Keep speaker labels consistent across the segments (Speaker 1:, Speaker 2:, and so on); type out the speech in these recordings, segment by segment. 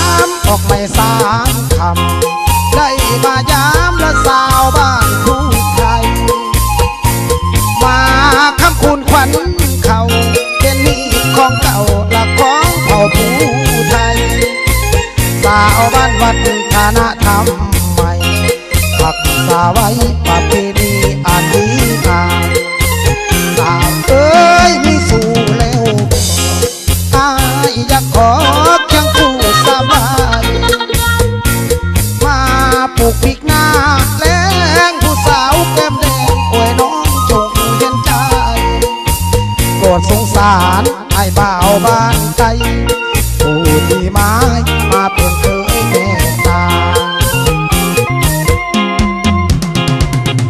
Speaker 1: ำออกไม่สามคำได้มายามและสาวบ้านคู่ไทยมาคำคูณขวัญเขาเป็นนี่ของเก่าและของเผ่าผู้ไทยสาวบ้านวัดฐานะธรรมใหม่รักษาไว้ประเพณีอันดีงามสาวเอ้ยมีสู่แล้วอายอยากขอเคียงคู่สบายมาปลูกพริกหน้าแล้งผู้สาวแก้มแดงอวยน้องจงเห็นใจโปรดสงสารไอ้บ่าวบ้านไกลผู้ที่ไม้มาเป็นเคยแม่ตา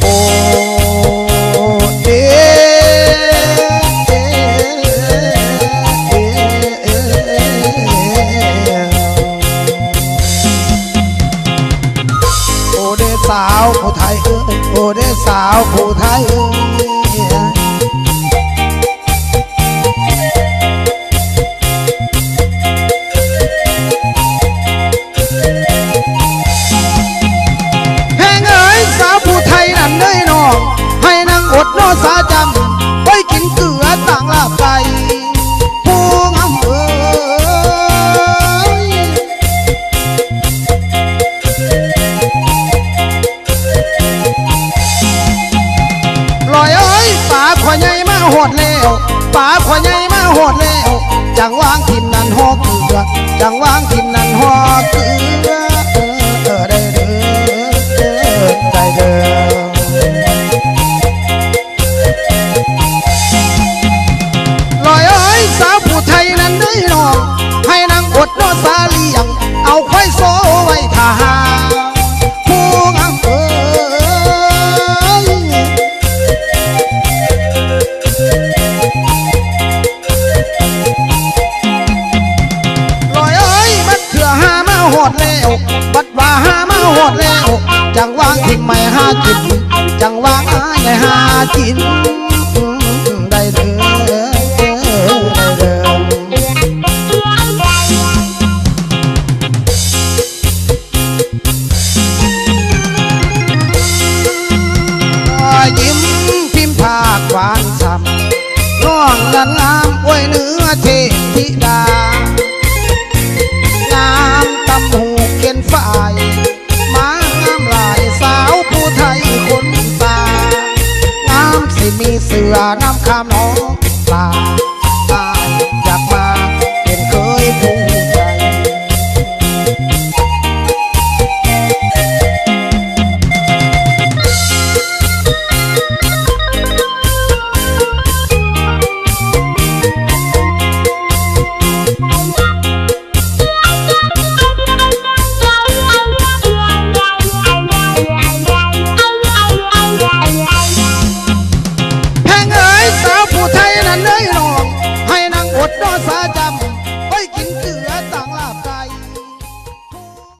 Speaker 1: โอ้เดสาวผู้ไทยเอ้ยโอ้เด้สาวผู้ไทยเอ้ยแห่งเอ้ยสาวผู้ไทยนั่นเอ้ยน้องให้นางอดนอสาจำไว้กินเกลือต่างลาบไก่ผู้งามเอ้ยลอยเอ้ยป่าขวายใหญ่มาโหดแล้วป่าขวายใหญ่มาโหดแล้วจังวางทิมนันหอเกลือจังวางทิมนันหอเกลือได้เด้อได้เด้อลอยเอ้ยสาวผู้ไทยนั้นได้น้องให้นางอดนอสาเลี้ยงเอาควายโซ่ไว้ท่าผู้งามเอ้ยลอยเอ้ยบัดเถื่อหามาโหดแล้วบัดว่าหามาโหดแล้วจังวางทิ้งไม่หากินจังวางหาใหญ่หากินได้เด้อได้เด้อยิ้มพิมพ์ภาคหวานช้ำน้องนั้นงามอวยเนื้อเทธิดางามตำหูเขียนฝ่ายมางามลายสาวผู้ไทยคนตางามสิมีเสือน้ำคำน้